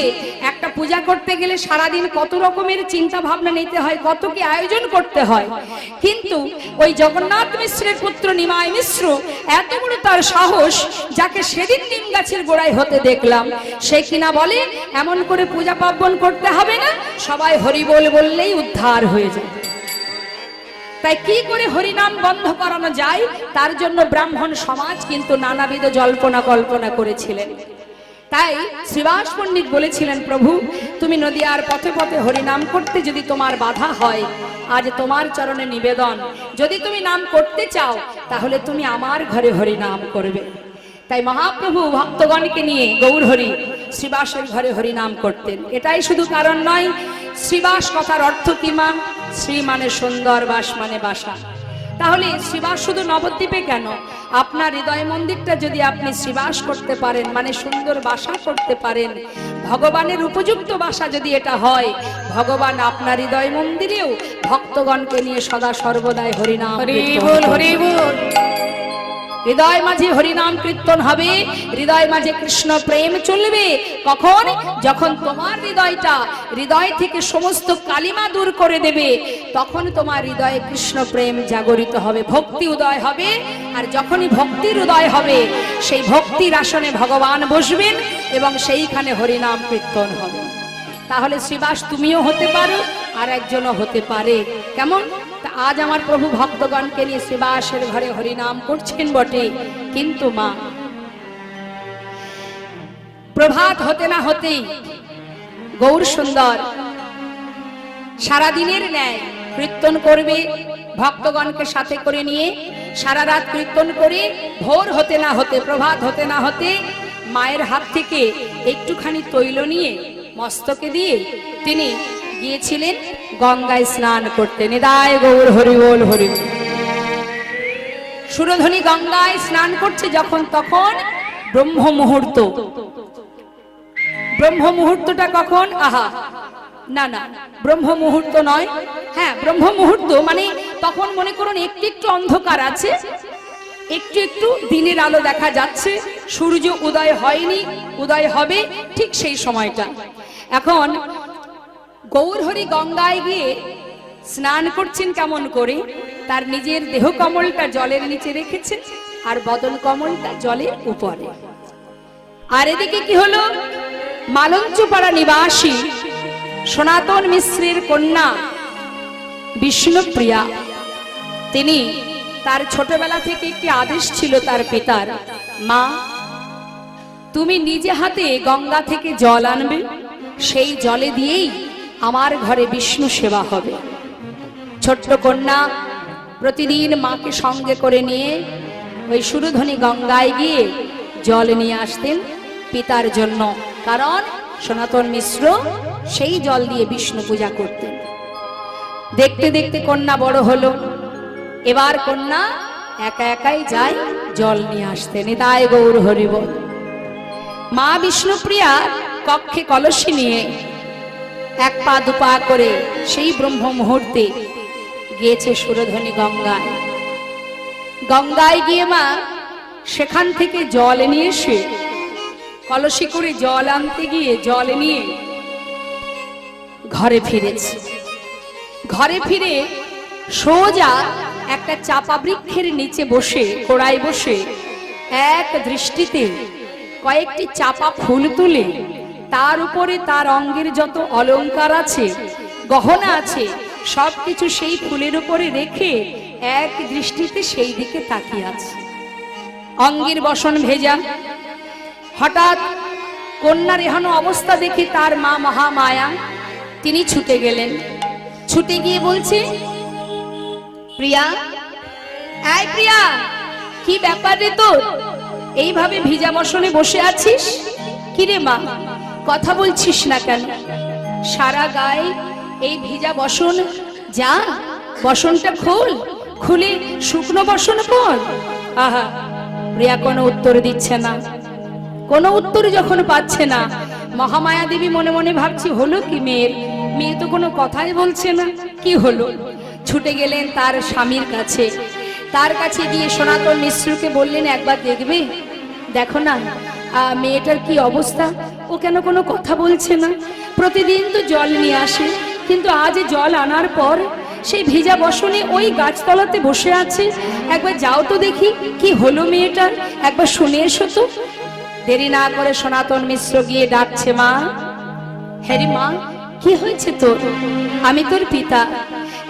একটা পূজা করতে গেলে সারাদিন কত রকমের চিন্তা ভাবনা নিতে হয়, কত কি আয়োজন করতে হয়, কিন্তু ওই জগন্নাথ মিশ্রের পুত্র নিমাই মিশ্র এত বড় তার সাহস, যাকে সেদিন নিম গাছের গোড়ায় হতে দেখলাম, সে কিনা বলে এমন করে পূজা পার্বণ করতে হবে না, সবাই হরি বল বললেই উদ্ধার হয়ে যায়। তাই কি করে হরিনাম বন্ধ করানো যায়, তার জন্য ব্রাহ্মণ সমাজ কিন্তু নানাবিধ জল্পনা কল্পনা করেছিলেন। তাই শ্রীবাস পণ্ডিত বলেছিলেন প্রভু তুমি নদিয়ার পথে পথে হরিনাম করতে যদি তোমার বাধা হয়, আজ তোমার চরণে নিবেদন, যদি তুমি নাম করতে চাও তাহলে তুমি আমার ঘরে হরিনাম করবে। তাই মহাপ্রভু ভক্তগণকে নিয়ে গৌর হরি শ্রীবাসের ঘরে হরিনাম করতেন। এটাই শুধু কারণ নয়, শ্রীবাস কথার অর্থ কি মা? শ্রী মানে সুন্দর, বাস মানে বাসা, তাহলে শ্রীবাস শুধু নবদ্বীপে কেন, আপনার হৃদয় মন্দিরটা যদি আপনি শ্রীবাস করতে পারেন, মানে সুন্দর বাসা করতে পারেন, ভগবানের উপযুক্ত বাসা যদি এটা হয়, ভগবান আপনার হৃদয় মন্দিরেও ভক্তগণকে নিয়ে সদা সর্বদাই হরিনাম হরি কীর্তন বল, করবেন। হরি বল। হৃদয় মাঝে হরিনাম কীর্তন হবে, হৃদয় মাঝে কৃষ্ণ প্রেম চলবে। কখন? যখন তোমার হৃদয় থেকে সমস্ত কালিমা দূর করে দেবে, তখন তোমার হৃদয়ে কৃষ্ণ প্রেম জাগরিত হবে, ভক্তি উদয় হবে। আর যখনই ভক্তির উদয় হবে, সেই ভক্তির আসনে ভগবান বসবেন এবং সেইখানে হরিনাম কীর্তন হবে। তাহলে শ্রীবাস তুমিও হতে পারো, আর একজনও হতে পারে। কেমন? তা আজ আমার প্রভু ভক্তগণকে নিয়ে শ্রীবাসের ঘরে হরিনাম করছেন বটে, কিন্তু মা প্রভাত হতে না হতেই গৌর সুন্দর সারাদিনের ন্যায় কীর্তন করবে, ভক্তগণকে সাথে করে নিয়ে সারা রাত কীর্তন করে ভোর হতে না হতে, প্রভাত হতে না হতে মায়ের হাত থেকে একটুখানি তৈল নিয়ে মস্তকে দিয়ে তিনি গিয়েছিলেন গঙ্গায় স্নান করতে। নিতাই গৌর হরি বল, হরি বল। সুরধ্বনি গঙ্গায় স্নান করছে যখন, তখন ব্রহ্ম মুহূর্ত। ব্রহ্ম মুহূর্তটা কখন? আহা, না না, ব্রহ্ম মুহূর্ত নয়। হ্যাঁ, ব্রহ্ম মুহূর্ত মানে তখন মনে করুন একটু একটু অন্ধকার আছে, একটু একটু দিনের আলো দেখা যাচ্ছে, সূর্য উদয় হয়নি, উদয় হবে ঠিক সেই সময়টা। এখন গৌরহরি গঙ্গায় গিয়ে স্নান করছেন কেমন করে? তার নিজের দেহ কমলটা জলের নিচে রেখেছেন, আর বদন কমলটা জলের উপরে। আর এদিকে কি হলো? মালঞ্চপাড়া নিবাসী সনাতন মিশ্রের কন্যা বিষ্ণুপ্রিয়া, তিনি তার ছোটবেলা থেকে একটি আদেশ ছিল তার পিতার, মা তুমি নিজে হাতে গঙ্গা থেকে জল আনবে, সেই জলে দিয়েই আমার ঘরে বিষ্ণু সেবা হবে। ছোট্ট কন্যা প্রতিদিন মাকে সঙ্গে করে নিয়ে ওই সুরধ্বনি গঙ্গায় গিয়ে জল নিয়ে আসতেন পিতার জন্য, কারণ সনাতন মিশ্র সেই জল দিয়ে বিষ্ণু পূজা করতেন। দেখতে দেখতে কন্যা বড় হলো, এবার কন্যা একা একাই যায় জল নিয়ে আসতে। নিতাই গৌর হরি বল। মা বিষ্ণুপ্রিয়া কক্ষে কলসি নিয়ে এক পা দুপা করে সেই ব্রহ্ম মুহূর্তে গিয়েছে সুরধ্বনি গঙ্গায়। গঙ্গায় গিয়ে মা সেখান থেকে জল নিয়ে এসে কলসি করে জল আনতে গিয়ে জল নিয়ে ঘরে ফিরেছে। ঘরে ফিরে সোজা একটা চাপা বৃক্ষের নিচে বসে, কোড়ায় বসে এক দৃষ্টিতে কয়েকটি চাপা ফুল তুলে তার উপরে তার অঙ্গের যত অলংকার আছে, গহনা আছে, সবকিছু সেই ফুলের উপরে রেখে এক দৃষ্টিতে সেই দিকে তাকিয়ে আছে। অঙ্গের বসন ভেজা। হঠাৎ কন্যার এহেন অবস্থা দেখে তার মা মহামায়া তিনি ছুটে গেলেন। ছুটে গিয়ে বলছে, প্রিয়া, এই প্রিয়া, কি ব্যাপার রে তোর? এইভাবে ভিজা বসনে বসে আছিস? কিরে মা, কথা বলছিস না কেন? সারা গায়ে এই ভিজা বসন, যা বসনটা খোল, খুলে শুকনো বসন পর। আহা, প্রিয়া কোনো উত্তর দিচ্ছে না। কোনো উত্তর যখন পাচ্ছে না, মহামায়া দেবী মনে মনে ভাবছি হলো কি মেয়ের, মেয়ে তো কোনো কথাই বলছে না, কি হলো? ছুটে গেলেন তার স্বামীর কাছে। তার কাছে গিয়ে সনাতন মিশ্রকে বললেন, একবার দেখবে, দেখো না মেয়েটার কি অবস্থা, ও কেন কোনো কথা বলছে না? প্রতিদিন তো জল নিয়ে আসে, কিন্তু আজ জল আনার পর সেই ভিজা বসনে ওই গাছতলাতে বসে আছে। একবার যাও তো দেখি কি হলো মেয়েটার, একবার শুনে এসো তো। দেরি না করে সনাতন মিশ্র গিয়ে ডাকছে, মা, হ্যারি মা, কি হয়েছে তোর? আমি তোর পিতা,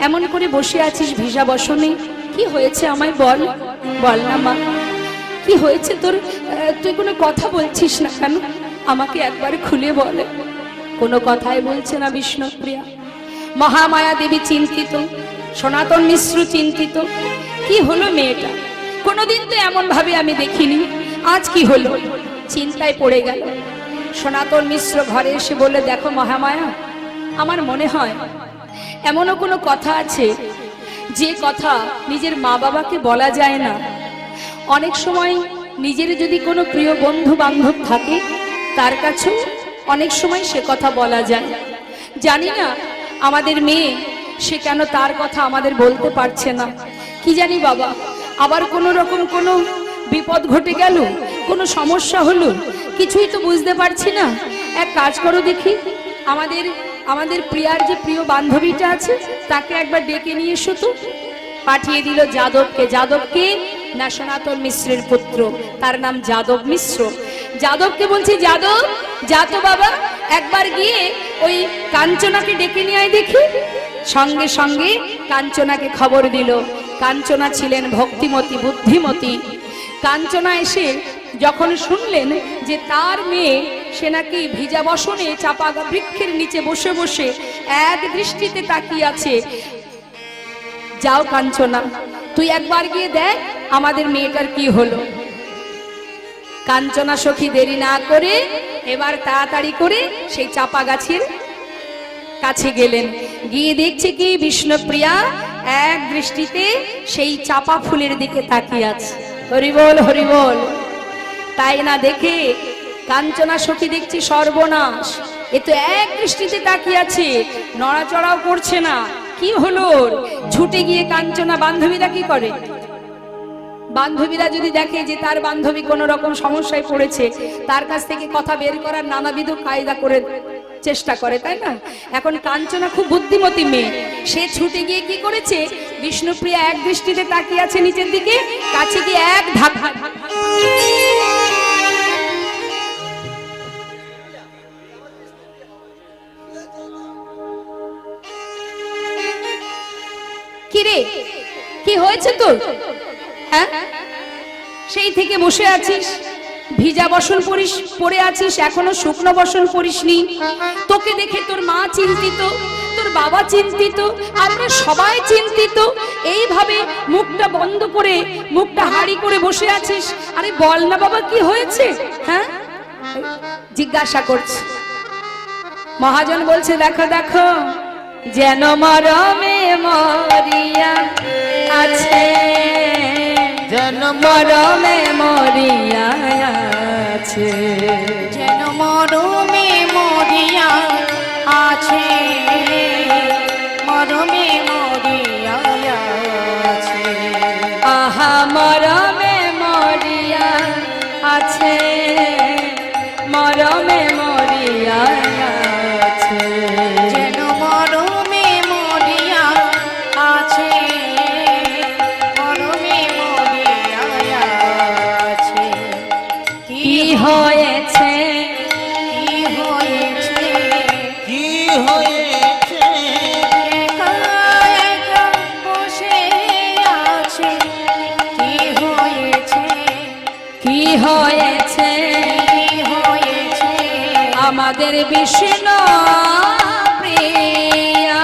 এমন করে বসে আছিস ভিজা বসনে, কি হয়েছে আমায় বল, বল না মা, কি হয়েছে তোর? তুই কোনো কথা বলছিস না কেন? আমাকে একবার খুলে বলে। কোনো কথাই বলছে না বিষ্ণুপ্রিয়া। মহামায়া দেবী চিন্তিত, সনাতন মিশ্র চিন্তিত, কি হলো মেয়েটা? কোনোদিন তো এমন ভাবে আমি দেখিনি, আজ কি হলো? চিন্তায় পড়ে গেল। সনাতন মিশ্র ঘরে এসে বলে, দেখো মহামায়া, আমার মনে হয় এমনও কোনো কথা আছে যে কথা নিজের মা বাবাকে বলা যায় না, অনেক সময় নিজের যদি কোনো প্রিয় বন্ধু বান্ধব থাকে তার কাছেও অনেক সময় সে কথা বলা যায়। জানি না আমাদের মেয়ে সে কেন তার কথা আমাদের বলতে পারছে না, কি জানি বাবা। আবার কোনো রকম কোনো বিপদ ঘটে গেল, কোনো সমস্যা হলো, কিছুই তো বুঝতে পারছি না। এক কাজ করো দেখি, আমাদের প্রিয়ার যে প্রিয় বান্ধবীটা আছে তাকে একবার ডেকে নিয়ে এসো তো। পাঠিয়ে দিল যাদবকে। যাদবকে না সনাতন মিশ্রের পুত্র, তার নাম যাদব মিশ্র। যাদবকে বলছি, যাদব যা তো বাবা, একবার গিয়ে ওই কাঞ্চনাকে ডেকে নিয়ে আয় দেখি। সঙ্গে সঙ্গে কাঞ্চনাকে খবর দিল। কাঞ্চনা ছিলেন ভক্তিমতী, বুদ্ধিমতী। কাঞ্চনা এসে যখন শুনলেন যে তার মেয়ে সে নাকি ভিজা বসনে চাপা বৃক্ষের নিচে বসে বসে এক দৃষ্টিতে তাকিয়ে আছে, যাও কাঞ্চনা, তুই একবার গিয়ে দেখ আমাদের মেয়েটার কি হলো। কাঞ্চনা সখী দেরি না করে এবার তাড়াতাড়ি করে সেই চাপা গাছের কাছে গেলেন। গিয়ে দেখছে কি বিষ্ণুপ্রিয়া এক দৃষ্টিতে সেই চাপা ফুলের দিকে তাকিয়ে আছে। হরিবল হরিবল। তাই না দেখে কাঞ্চনা সখী দেখছি সর্বনাশ, এ তো এক দৃষ্টিতে তাকিয়ে আছে, নড়াচড়াও করছে না, কি হলো? ছুটে গিয়ে কাঞ্চনা, বান্ধবীরা কি করে, বান্ধবীরা যদি দেখে যে তার বান্ধবী কোনো রকম সমস্যায় পড়েছে তার কাছ থেকে কথা বের করার নানাবিধ কায়দা করে চেষ্টা করে, তাই না? এখন কাঞ্চনা খুব বুদ্ধিমতী মেয়ে, সে ছুটে গিয়ে কি করেছে, বিষ্ণুপ্রিয়া এক দৃষ্টিতে তাকিয়ে আছে নিচের দিকে, কাছে গিয়ে এক ধাক্কা। কি রে, কি হয়েছে তোর? হ্যাঁ, সেই থেকে বসে আছিস, ভিজা বসন পরে আছিস, এখনো শুকনো বসন পরিসনি। তোকে দেখে তোর মা চিন্তিত, তোর বাবা চিন্তিত, আমরা সবাই চিন্তিত। এইভাবে মুখটা বন্ধ করে, মুখটা হাড়ি করে বসে আছিস। আরে বল না বাবা, কি হয়েছে? হ্যাঁ, জিজ্ঞাসা করছে। মহাজন বলছে, দেখো দেখো, যেন মরমে মরিয়া আছে, যেন মরমে মরিয়া আছে, যেন মরমে মরিয়া আছে, মরমে মরিয়া আছে। আহা মরমে মরিয়া আছে, মরমে মরিয়া আছে, যেন মরমে মরিয়া আছে, মরমে মরিয়া আছে। কি হয়েছে, কি হয়েছে, কি হয়েছে, একা একা বসে আছে। কি হয়েছে, কি হয়েছে কি হয়েছে, আমাদের বিষ্ণু প্রিয়া,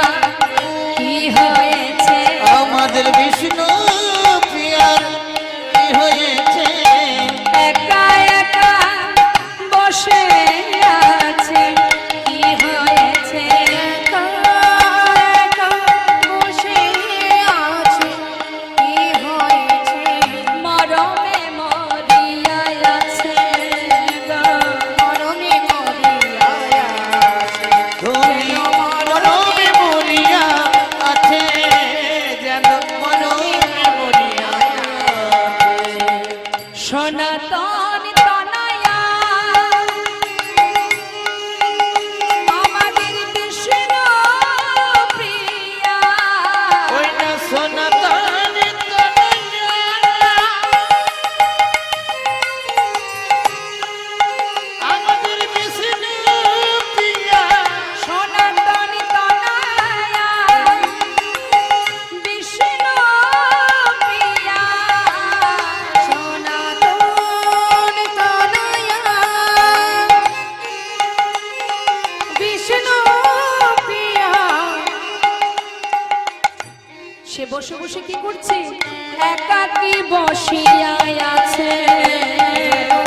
কি হয়েছে, আমাদের বিষ্ণু প্রিয়ার কি হয়েছে, একা একা বসে আছে, কি হয়েছে, একা একা বসে আছে। কি হয়েছে, মরমে মরিয়া আছে গো। মরমে মরিয়া আছে। তুমি মরমে মরিয়া আছে, যেন মরমে মরিয়া আছে। সনাতন তনয়া আমাদের বিষ্ণু প্রিয়া, ওই না সনাতন তনয়া, আমাদের বিষ্ণু প্রিয়া, সনাতন তনয়া বিষ্ণু প্রিয়া, সনাতন তনয়া বিষ্ণু প্রিয়া। সে বসে বসে কি করছে, একাকী বসিয়া আছে,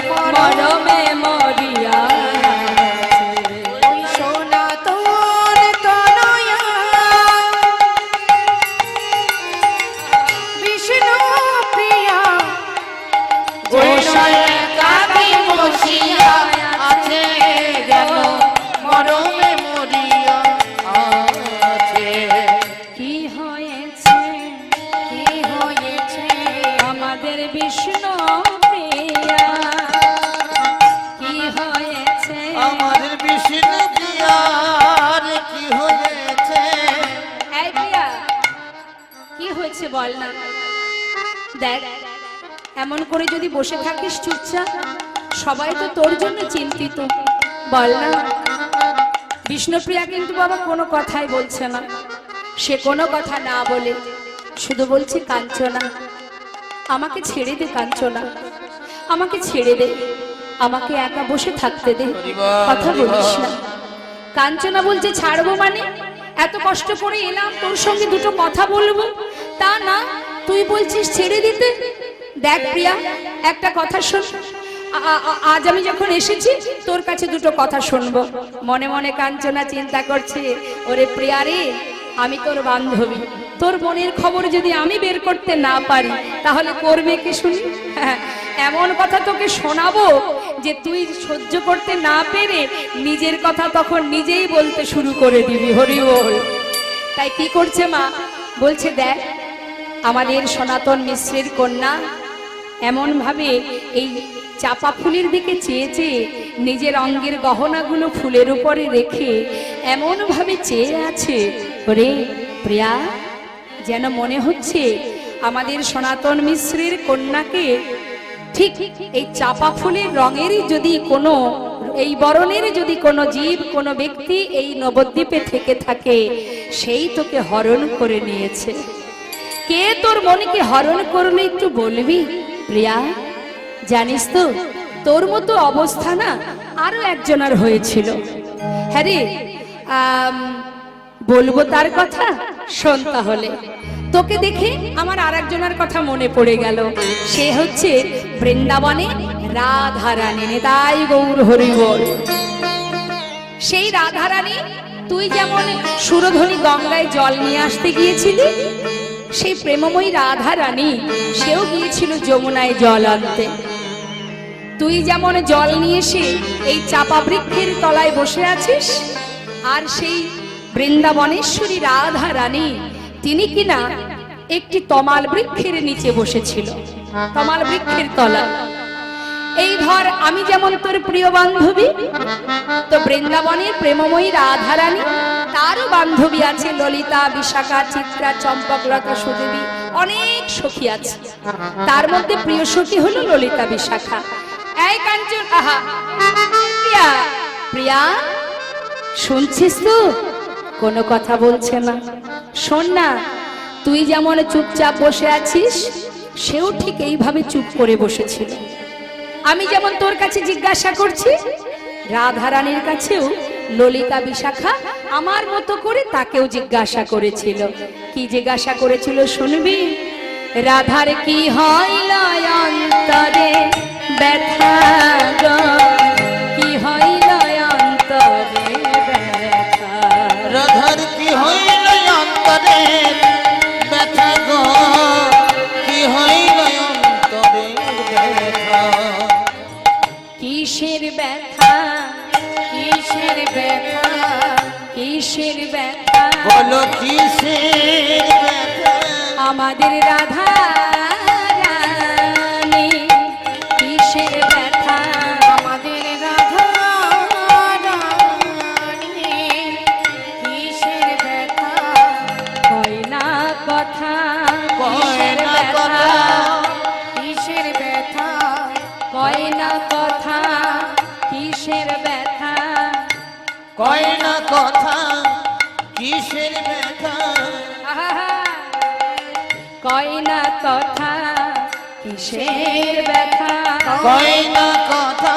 মরমে মরিয়া আছে। ওই সনাতন তনয়া হয়েছে বল না? দেখ, এমন করে যদি বসে থাকিস চুপচাপ, সবাই তো তোর জন্য চিন্তিত, বল না? বিষ্ণুপ্রিয়া কিন্তু বাবা কোনো কথাই বলছে না। সে কোনো কথা না বলে শুধু বলছে, কাঞ্চনা, আমাকে ছেড়ে দে কাঞ্চনা, আমাকে ছেড়ে দে, আমাকে একা বসে থাকতে দে, কথা বলিস না। কাঞ্চনা বলছে, ছাড়বো মানে? এত কষ্ট করে এলাম তোর সঙ্গে দুটো কথা বলবো, তা না তুই বলছিস ছেড়ে দিতে। দেখ প্রিয়া, একটা কথা শোন, আজ আমি যখন এসেছি তোর কাছে দুটো কথা শুনবো। মনে মনে কাঞ্চনা চিন্তা করছে, ওরে প্রিয়া রে, আমি তোর বান্ধবী, তোর মনের খবর যদি আমি বের করতে না পারি তাহলে করবে কে শুনি? এমন কথা তোকে শোনাবো যে তুই সহ্য করতে না পেরে নিজের কথা তখন নিজেই বলতে শুরু করে দিবি। হরি বল। তাই কি করছে মা? বলছে, দেখ, আমাদের সনাতন মিশ্রের কন্যা এমন ভাবে এই চাপা ফুলের দিকে চেয়ে চেয়ে নিজের অঙ্গের গহনাগুলো ফুলের উপরে রেখে এমন ভাবে চেয়ে আছে, ওরে প্রিয়া, যেন মনে হচ্ছে আমাদের সনাতন মিশ্রের কন্যাকে ঠিক এই চাপা ফুলের রঙেরই যদি কোনো, এই বরণের যদি কোনো জীব, কোনো ব্যক্তি এই নবদ্বীপে থেকে থাকে, সেই তোকে হরণ করে নিয়েছে। কে তোর মনকে হরণ করলো একটু বলবি প্রিয়া? জানিস তো, তোর মতো অবস্থা না আরো একজনের হয়েছিল। হ্যাঁ রে, বলবো তার কথা, শোন তাহলে। তোকে দেখে আমার আর একজনের কথা মনে পড়ে গেল, সে হচ্ছে বৃন্দাবনে রাধারানী, নেতাই গৌর হরি বল। সেই রাধারানী, তুই যেমন সুরধনী গঙ্গায় জল নিয়ে আসতে গিয়েছিলি, সেই প্রেমময়ী রাধারানী সেও গিয়েছিল যমুনায় জল আনতে। তুই যেমন জল নিয়ে এসে এই চাপা বৃক্ষের তলায় বসে আছিস, আর সেই বৃন্দাবনেশ্বরী রাধারানী তিনি কিনা একটি তমাল বৃক্ষের নিচে বসেছিল, তমাল বৃক্ষের তলা। এই ধর, আমি যেমন তোর প্রিয় বান্ধবী, তো বৃন্দাবনের প্রেমময়ী রাধারানী তারও বান্ধবী আছে, ললিতা, বিশাখা, চিত্রা, চম্পকলতা, সুদেবী, অনেক সখী আছে। তার মধ্যে প্রিয় সখী হলো ললিতা বিশাখা। এই কাঞ্চন, আহা প্রিয়া, প্রিয়া শুনছিস তো? কোনো কথা বলছে না। শোন না, তুই যেমন চুপচাপ বসে আছিস, সেও ঠিক এইভাবে চুপ করে বসেছিল। আমি যেমন তোর কাছে জিজ্ঞাসা করছি, রাধারানীর কাছেও ললিতা বিশাখা আমার মতো করে তাকেও জিজ্ঞাসা করেছিল। কি জিজ্ঞাসা করেছিল শুনবি? রাধার কি হইল অন্তরে ব্যথা গো, কি হইল অন্তরে ব্যথা, রাধার কি হইল অন্তরে ব্যথা গো, কি হইল অন্তরে ব্যথা, কিসের ব্যথা, কিসের ব্যথা, কিসের ব্যথা, বলো কিসের ব্যথা, আমাদের রাধা রানী কিসের ব্যথা, আমাদের রাধা রানী কিসের ব্যথা, কয় না কথা, কয় না কথা, কিসের ব্যথা, কয় না কথা, কিসের ব্যথা, কয় না কথা, কিসের ব্যথা, আহা, কয় না কথা, কিসের ব্যথা, কয় না কথা,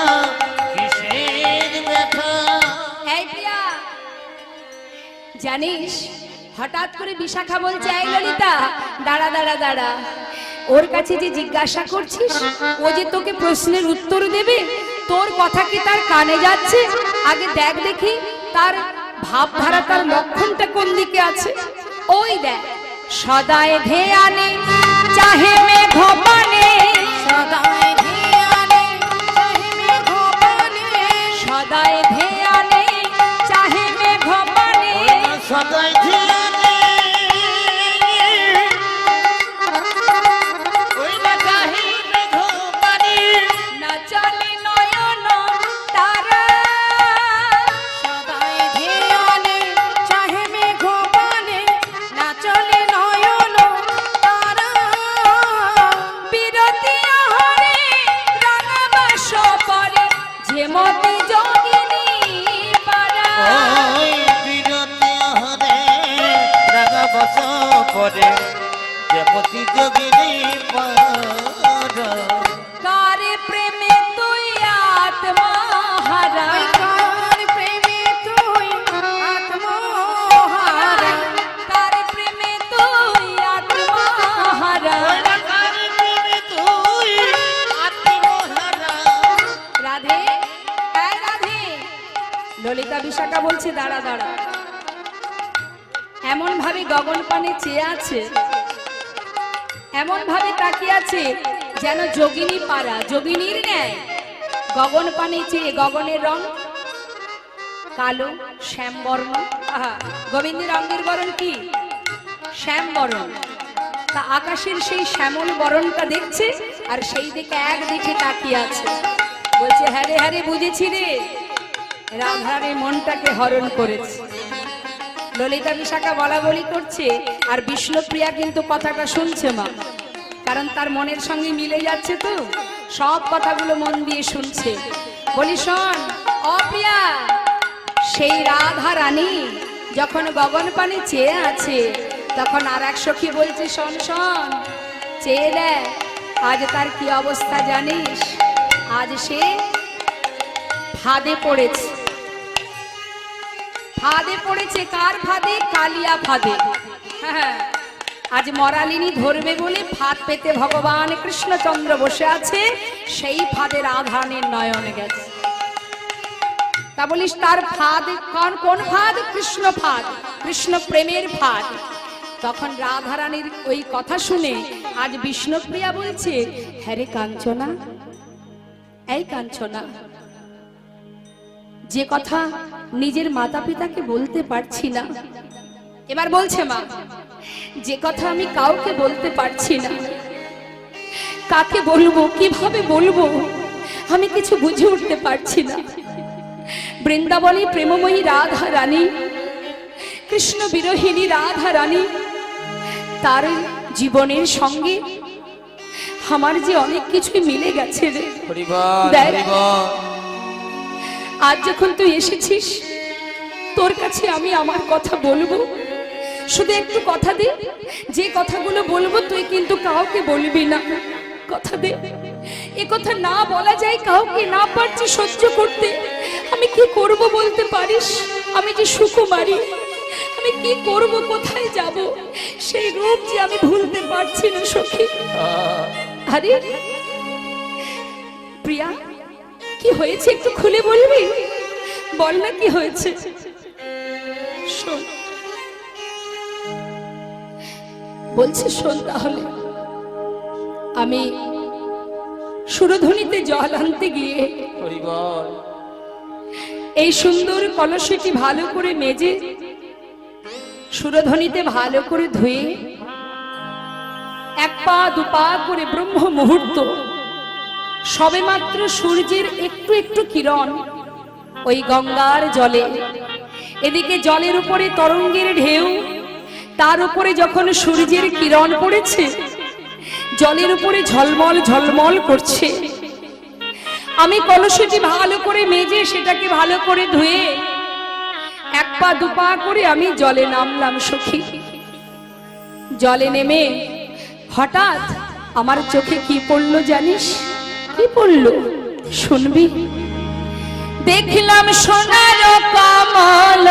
কিসের ব্যথা। এই প্রিয়া, জানিস হঠাৎ করে বিশাখা বলছে, এই ললিতা দাঁড়া দাঁড়া দাঁড়া, ওর কাছে যে জিজ্ঞাসা করছিস, ও যে তোকে প্রশ্নের উত্তর দেবে, তোর কথা কি তার কানে যাচ্ছে? আগে দেখ দেখি তার ভাবধারা, তার লক্ষণটা কোন দিকে আছে। ওই দেখ, সদায় ধ্যানে চাহে মেঘ পানে, সদাই ধ্যানে চাহে মেঘ পানে, সদায় ধ্যানে চাহে মেঘ পানে, সদাই ধ্যানে ওই না চাহি মেঘ পানি, না চলে নয়ন তারা, সদাই ধ্যানে চাহে মেঘ পানে, না চলে নয়ন তারা, করে যেমতি যোগিনী পারা কারে প্রেমে তুই আত্মহারা ওই কার প্রেমে তুই আত্মহারা কারে প্রেমে তুই আত্মহারা রাধে এই রাধে ললিতা বিশাখা বলছে দাঁড়া দাঁড়া এমন ভাবে গগন পানে চেয়ে আছে এমন ভাবে তাকিয়ে আছে যেন যোগিনী পারা যোগিনীর ন্যায় গগন পানে চেয়ে গগনের রং কালো শ্যাম বর্ণ গোবিন্দের রঙের বরণ কি শ্যাম বরণ তা আকাশের সেই শ্যামল বরণটা দেখছে আর সেই দিকে এক দিকে তাকিয়ে আছে বলছে হ্যারে হ্যারে বুঝেছি রে রাধারে মনটাকে হরণ করেছে ললিতা বিশাখা বলা বলি করছে আর বিষ্ণুপ্রিয়া কিন্তু কথাটা শুনছে মা কারণ তার মনের সঙ্গে মিলে যাচ্ছে তো সব কথাগুলো মন দিয়ে শুনছে বলি শোন অপ্রিয়া সেই রাধা রানী যখন গগন পানে চেয়ে আছে তখন আর এক সখী বলছে শোন শোন চেয়ে দেখ আজ তার কি অবস্থা জানিস আজ সে ফাঁদে পড়েছে ফাঁদে পড়েছে কার ফাঁদে কালিয়া ফাঁদে হ্যাঁ আজ মরালিনী ধরবে বলে ফাঁদ পেতে ভগবান কৃষ্ণচন্দ্র বসে আছে সেই ফাঁদে রাধারানীর নয়ন গেছে তা বলিস তার ফাঁদ কোন ফাঁদ কৃষ্ণ ফাঁদ কৃষ্ণ প্রেমের ফাঁদ তখন রাধারানীর ওই কথা শুনে আজ বিষ্ণুপ্রিয়া বলছে হ্যাঁ রে কাঞ্চনা এই কাঞ্চনা যে কথা নিজের মাতা পিতাকে বলতে পারছি না এবার বলছে মা যে কথা আমি কাউকে বলতে পারছি না কাকে বলবো কিভাবে বলবো আমি কিছু বুঝে উঠতে পারছি না বৃন্দাবনী প্রেমময়ী রাধা রানী কৃষ্ণ বিরোহিনী রাধা রানী তার জীবনের সঙ্গে আমার যে অনেক কিছুই মিলে গেছে রে দেখ, আজ যখন তুই এসেছিস তোর কাছে আমি আমার কথা বলবো শুধু একটু কথা দে যে কথাগুলো বলবো তুই কিন্তু কাউকে বলবি না কথা দে এ কথা না বলা যায় কাউকে না পারছি সহ্য করতে আমি কি করব বলতে পারিস আমি যে সুকুমারী আমি কি করব কোথায় যাব সেই রূপ যে আমি ভুলতে পারছি না সখী আরে প্রিয়া কি হয়েছে একটু খুলে বলবি বল না কি হয়েছে শোন বলছে শোন তাহলে আমি সুরধুনিতে জল আনতে গিয়ে এই সুন্দর কলসিটি ভালো করে মেজে সুরধুনিতে ভালো করে ধুয়ে এক পা দুপা করে ব্রহ্ম মুহূর্ত সবেমাত্র সূর্যের একটু একটু কিরণ ওই গঙ্গার জলে এদিকে জলের উপরে তরঙ্গের ঢেউ তার উপরে যখন সূর্যের কিরণ পড়েছে জলের উপরে ঝলমল ঝলমল করছে আমি কলসিটি ভালো করে মেজে সেটাকে ভালো করে ধুয়ে এক পা দুপা করে আমি জলে নামলাম সখী জলে নেমে হঠাৎ আমার চোখে কি পড়লো জানিস কি পড়লো শুনবি দেখলাম সোনার কমল